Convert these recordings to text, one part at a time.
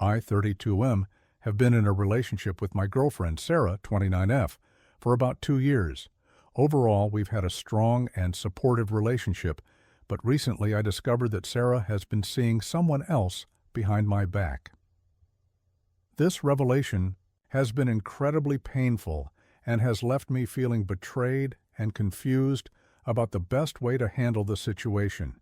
I, 32M, have been in a relationship with my girlfriend, Sarah, 29F, for about 2 years. Overall, we've had a strong and supportive relationship, but recently I discovered that Sarah has been seeing someone else behind my back. This revelation has been incredibly painful and has left me feeling betrayed and confused about the best way to handle the situation.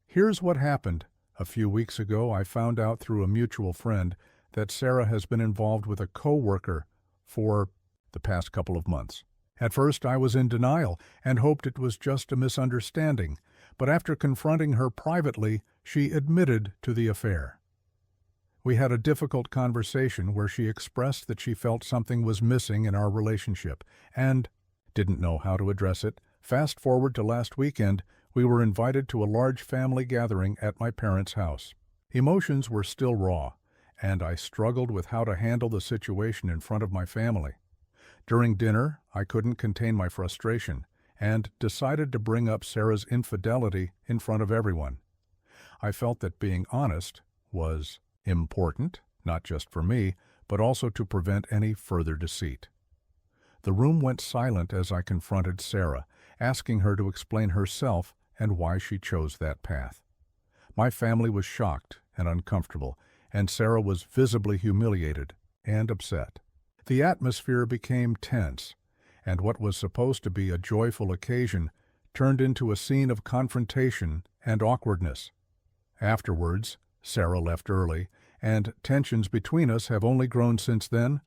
Here's what happened. A few weeks ago, I found out through a mutual friend that Sarah has been involved with a co-worker for the past couple of months. At first, I was in denial and hoped it was just a misunderstanding, but after confronting her privately, she admitted to the affair. We had a difficult conversation where she expressed that she felt something was missing in our relationship and didn't know how to address it. Fast forward to last weekend, we were invited to a large family gathering at my parents' house. Emotions were still raw, and I struggled with how to handle the situation in front of my family. During dinner, I couldn't contain my frustration and decided to bring up Sarah's infidelity in front of everyone. I felt that being honest was important, not just for me, but also to prevent any further deceit. The room went silent as I confronted Sarah, asking her to explain herself and why she chose that path. My family was shocked and uncomfortable, and Sarah was visibly humiliated and upset. The atmosphere became tense, and what was supposed to be a joyful occasion turned into a scene of confrontation and awkwardness. Afterwards, Sarah left early, and tensions between us have only grown since then.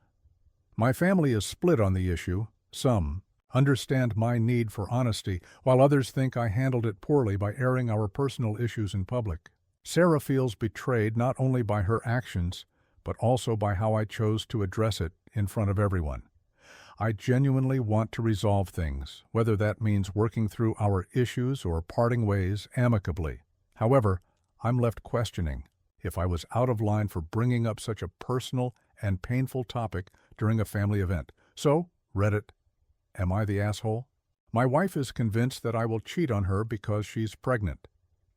My family is split on the issue. Some understand my need for honesty, while others think I handled it poorly by airing our personal issues in public. Sarah feels betrayed not only by her actions, but also by how I chose to address it in front of everyone. I genuinely want to resolve things, whether that means working through our issues or parting ways amicably. However, I'm left questioning if I was out of line for bringing up such a personal and painful topic during a family event. So, Reddit, am I the asshole? My wife is convinced that I will cheat on her because she's pregnant.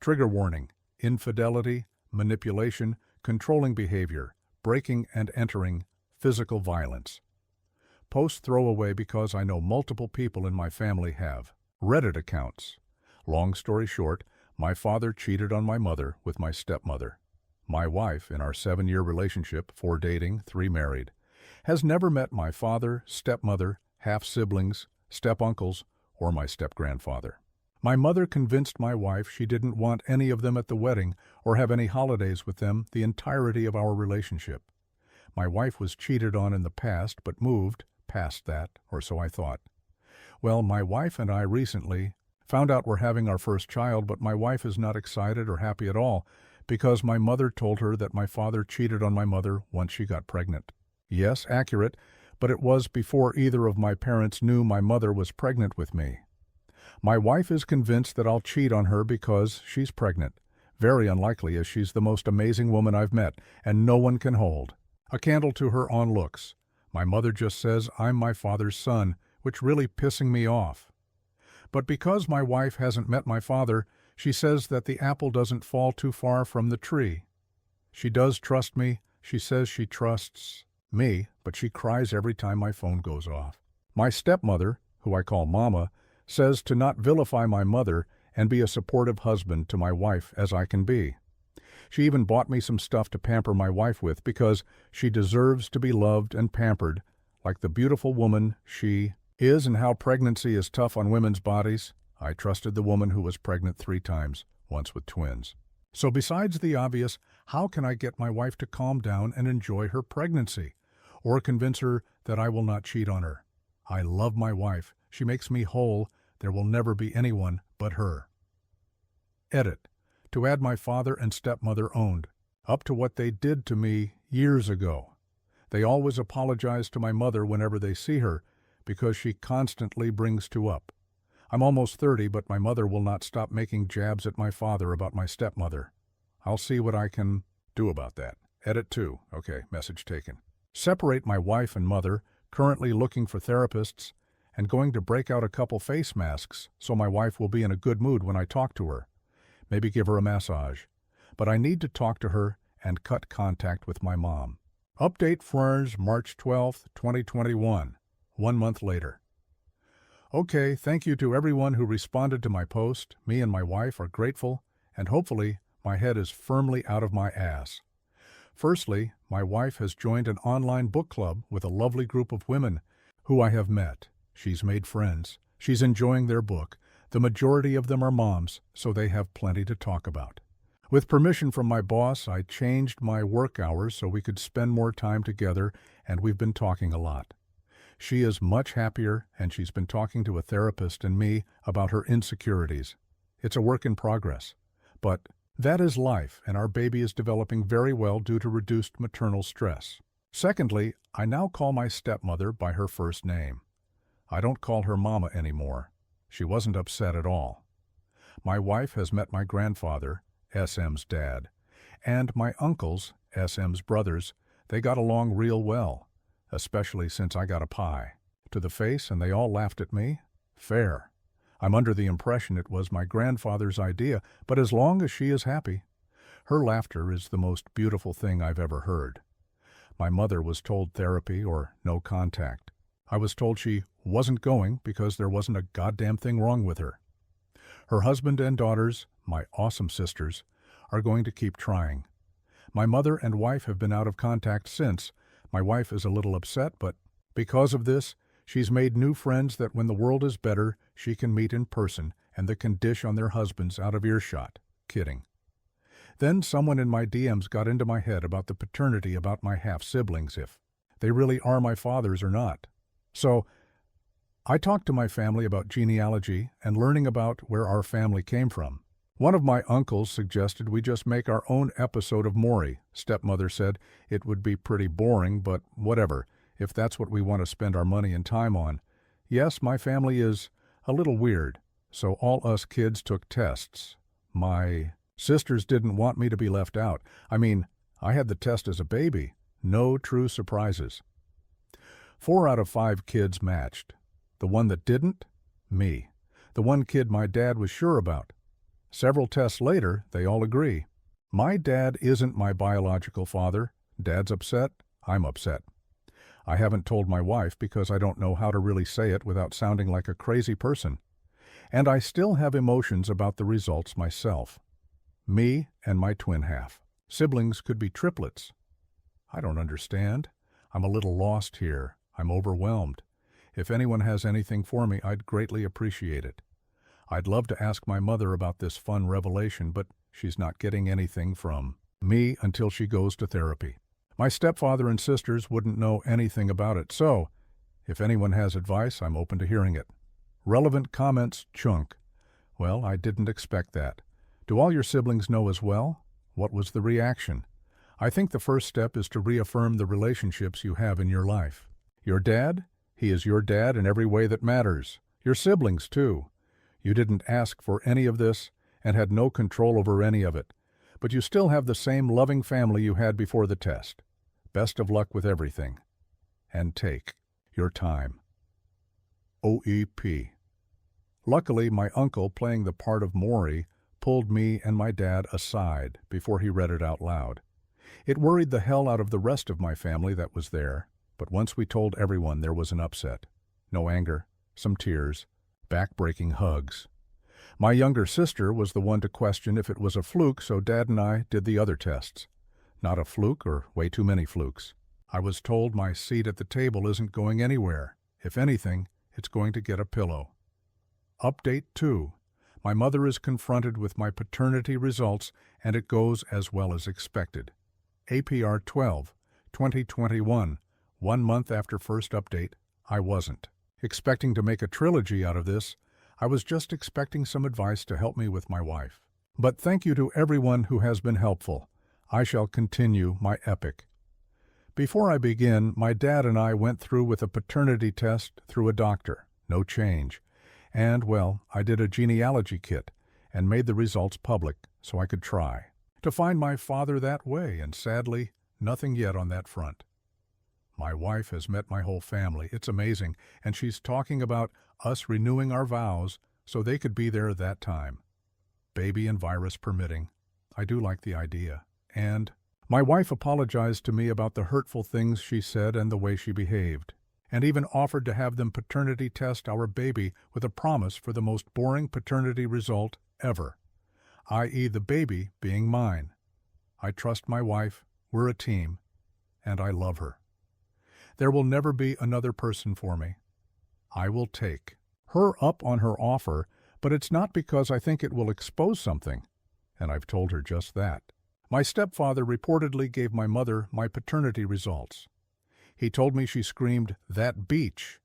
Trigger warning: infidelity, manipulation, controlling behavior, breaking and entering, physical violence. Post throwaway because I know multiple people in my family have Reddit accounts. Long story short, my father cheated on my mother with my stepmother. My wife, in our 7-year relationship, 4 dating, 3 married, has never met my father, stepmother, half-siblings, step-uncles, or my step-grandfather. My mother convinced my wife she didn't want any of them at the wedding or have any holidays with them the entirety of our relationship. My wife was cheated on in the past but moved past that, or so I thought. Well, my wife and I recently found out we're having our first child, but my wife is not excited or happy at all because my mother told her that my father cheated on my mother once she got pregnant. Yes, accurate, but it was before either of my parents knew my mother was pregnant with me. My wife is convinced that I'll cheat on her because she's pregnant. Very unlikely, as she's the most amazing woman I've met, and no one can hold a candle to her on looks. My mother just says I'm my father's son, which really pissing me off. But because my wife hasn't met my father, she says that the apple doesn't fall too far from the tree. She does trust me. She says she trusts me, but she cries every time my phone goes off. My stepmother, who I call Mama, says to not vilify my mother and be a supportive husband to my wife as I can be. She even bought me some stuff to pamper my wife with because she deserves to be loved and pampered like the beautiful woman she is. And how pregnancy is tough on women's bodies, I trusted the woman who was pregnant 3 times, once with twins. So besides the obvious, how can I get my wife to calm down and enjoy her pregnancy? Or convince her that I will not cheat on her? I love my wife. She makes me whole. There will never be anyone but her. Edit. To add my father and stepmother owned, up to what they did to me years ago. They always apologize to my mother whenever they see her because she constantly brings 2 up. I'm almost 30, but my mother will not stop making jabs at my father about my stepmother. I'll see what I can do about that. Edit 2. Okay, message taken. Separate my wife and mother, currently looking for therapists, and going to break out a couple face masks so my wife will be in a good mood when I talk to her. Maybe give her a massage. But I need to talk to her and cut contact with my mom. Update Friends, March 12, 2021, 1 month later. Okay, thank you to everyone who responded to my post. Me and my wife are grateful, and hopefully my head is firmly out of my ass. Firstly, my wife has joined an online book club with a lovely group of women who I have met. She's made friends. She's enjoying their book. The majority of them are moms, so they have plenty to talk about. With permission from my boss, I changed my work hours so we could spend more time together, and we've been talking a lot. She is much happier, and she's been talking to a therapist and me about her insecurities. It's a work in progress. But that is life, and our baby is developing very well due to reduced maternal stress. Secondly, I now call my stepmother by her first name. I don't call her Mama anymore. She wasn't upset at all. My wife has met my grandfather, SM's dad, and my uncles, SM's brothers. They got along real well, especially since I got a pie to the face and they all laughed at me. Fair. I'm under the impression it was my grandfather's idea, but as long as she is happy. Her laughter is the most beautiful thing I've ever heard. My mother was told therapy or no contact. I was told she wasn't going because there wasn't a goddamn thing wrong with her. Her husband and daughters, my awesome sisters, are going to keep trying. My mother and wife have been out of contact since. My wife is a little upset, but because of this, she's made new friends that when the world is better, she can meet in person and they can dish on their husbands out of earshot. Kidding. Then someone in my DMs got into my head about the paternity about my half-siblings, if they really are my fathers or not. So I talked to my family about genealogy and learning about where our family came from. One of my uncles suggested we just make our own episode of Maury. Stepmother said it would be pretty boring, but whatever, if that's what we want to spend our money and time on. Yes, my family is a little weird, so all us kids took tests. My sisters didn't want me to be left out. I mean, I had the test as a baby. No true surprises. 4 out of 5 kids matched. The one that didn't? Me. The one kid my dad was sure about. Several tests later, they all agree. My dad isn't my biological father. Dad's upset. I'm upset. I haven't told my wife because I don't know how to really say it without sounding like a crazy person. And I still have emotions about the results myself. Me and my twin half. Siblings could be triplets. I don't understand. I'm a little lost here. I'm overwhelmed. If anyone has anything for me, I'd greatly appreciate it. I'd love to ask my mother about this fun revelation, but she's not getting anything from me until she goes to therapy. My stepfather and sisters wouldn't know anything about it, so if anyone has advice, I'm open to hearing it. Relevant comments, Chunk. Well, I didn't expect that. Do all your siblings know as well? What was the reaction? I think the first step is to reaffirm the relationships you have in your life. Your dad? He is your dad in every way that matters. Your siblings, too. You didn't ask for any of this and had no control over any of it, but you still have the same loving family you had before the test. Best of luck with everything. And take your time. OEP. Luckily, my uncle, playing the part of Maury, pulled me and my dad aside before he read it out loud. It worried the hell out of the rest of my family that was there, but once we told everyone, there was an upset. No anger, some tears, back-breaking hugs. My younger sister was the one to question if it was a fluke, so Dad and I did the other tests. Not a fluke or way too many flukes. I was told my seat at the table isn't going anywhere. If anything, it's going to get a pillow. Update 2. My mother is confronted with my paternity results, and it goes as well as expected. APR 12, 2021. 1 month after first update, I wasn't expecting to make a trilogy out of this. I was just expecting some advice to help me with my wife. But thank you to everyone who has been helpful. I shall continue my epic. Before I begin, my dad and I went through with a paternity test through a doctor. No change. And, well, I did a genealogy kit and made the results public so I could try to find my father that way, and sadly, nothing yet on that front. My wife has met my whole family. It's amazing, and she's talking about us renewing our vows so they could be there that time. Baby and virus permitting. I do like the idea. And My wife apologized to me about the hurtful things she said and the way she behaved, and even offered to have them paternity test our baby with a promise for the most boring paternity result ever, i.e. the baby being mine. I trust my wife, we're a team, and I love her. There will never be another person for me. I will take her up on her offer, but it's not because I think it will expose something, and I've told her just that. My stepfather reportedly gave my mother my paternity results. He told me she screamed, "That beach."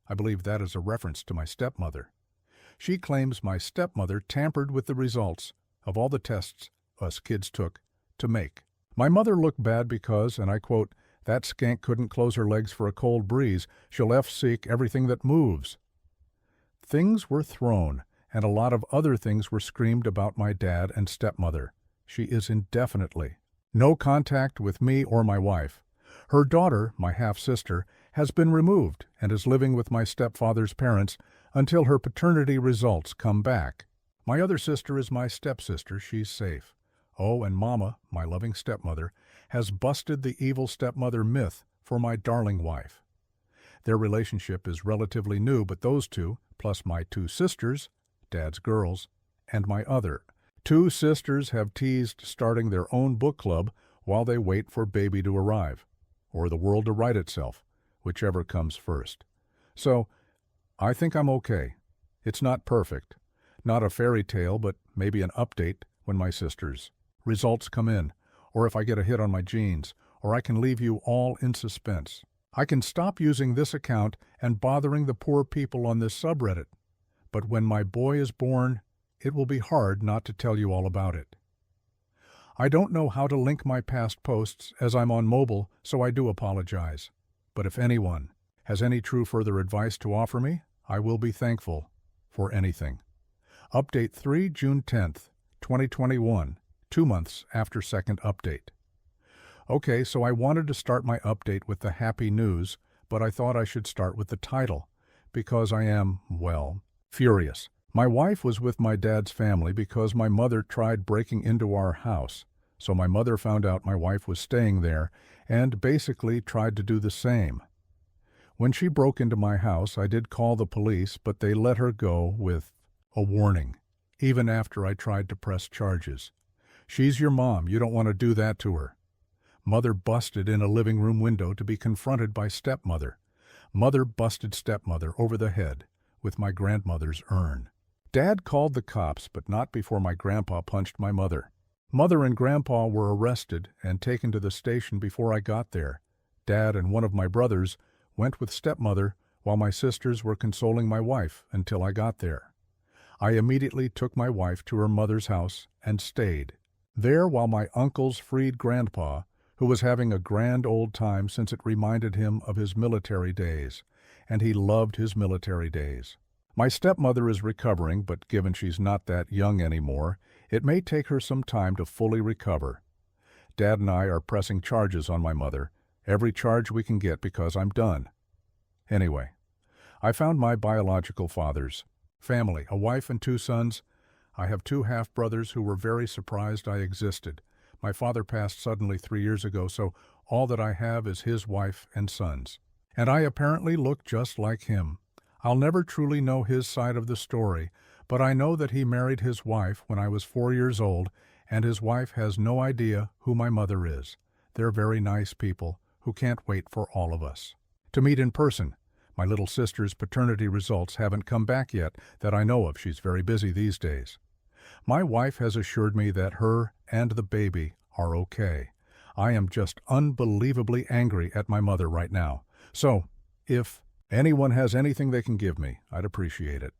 I believe that is a reference to my stepmother. She claims my stepmother tampered with the results of all the tests us kids took to make. My mother looked bad because, and I quote, "That skank couldn't close her legs for a cold breeze. She'll F-seek everything that moves." Things were thrown, and a lot of other things were screamed about my dad and stepmother. She is indefinitely no contact with me or my wife. Her daughter, my half-sister, has been removed and is living with my stepfather's parents until her paternity results come back. My other sister is my stepsister. She's safe. Oh, and Mama, my loving stepmother, has busted the evil stepmother myth for my darling wife. Their relationship is relatively new, but those two, plus my two sisters, Dad's girls, and my other two sisters have teased starting their own book club while they wait for baby to arrive, or the world to right itself, whichever comes first. So, I think I'm okay. It's not perfect, not a fairy tale, but maybe an update when my sisters' results come in, or if I get a hit on my genes, or I can leave you all in suspense. I can stop using this account and bothering the poor people on this subreddit. But when my boy is born, it will be hard not to tell you all about it. I don't know how to link my past posts as I'm on mobile, so I do apologize. But if anyone has any true further advice to offer me, I will be thankful for anything. Update 3, June 10th, 2021, 2 months after second update. Okay, so I wanted to start my update with the happy news, but I thought I should start with the title, because I am, well, furious. My wife was with my dad's family because my mother tried breaking into our house, so my mother found out my wife was staying there and basically tried to do the same. When she broke into my house, I did call the police, but they let her go with a warning, even after I tried to press charges. "She's your mom, you don't want to do that to her." Mother busted in a living room window to be confronted by stepmother. Mother busted stepmother over the head with my grandmother's urn. Dad called the cops, but not before my grandpa punched my mother. Mother and grandpa were arrested and taken to the station before I got there. Dad and one of my brothers went with stepmother while my sisters were consoling my wife until I got there. I immediately took my wife to her mother's house and stayed there while my uncles freed grandpa, who was having a grand old time since it reminded him of his military days, and he loved his military days. My stepmother is recovering, but given she's not that young anymore, it may take her some time to fully recover. Dad and I are pressing charges on my mother, every charge we can get because I'm done. Anyway, I found my biological father's family, a wife and 2 sons. I have 2 half-brothers who were very surprised I existed. My father passed suddenly 3 years ago, so all that I have is his wife and sons. And I apparently look just like him. I'll never truly know his side of the story, but I know that he married his wife when I was 4 years old, and his wife has no idea who my mother is. They're very nice people who can't wait for all of us to meet in person. My little sister's paternity results haven't come back yet that I know of. She's very busy these days. My wife has assured me that her and the baby are okay. I am just unbelievably angry at my mother right now. So, if anyone has anything they can give me, I'd appreciate it.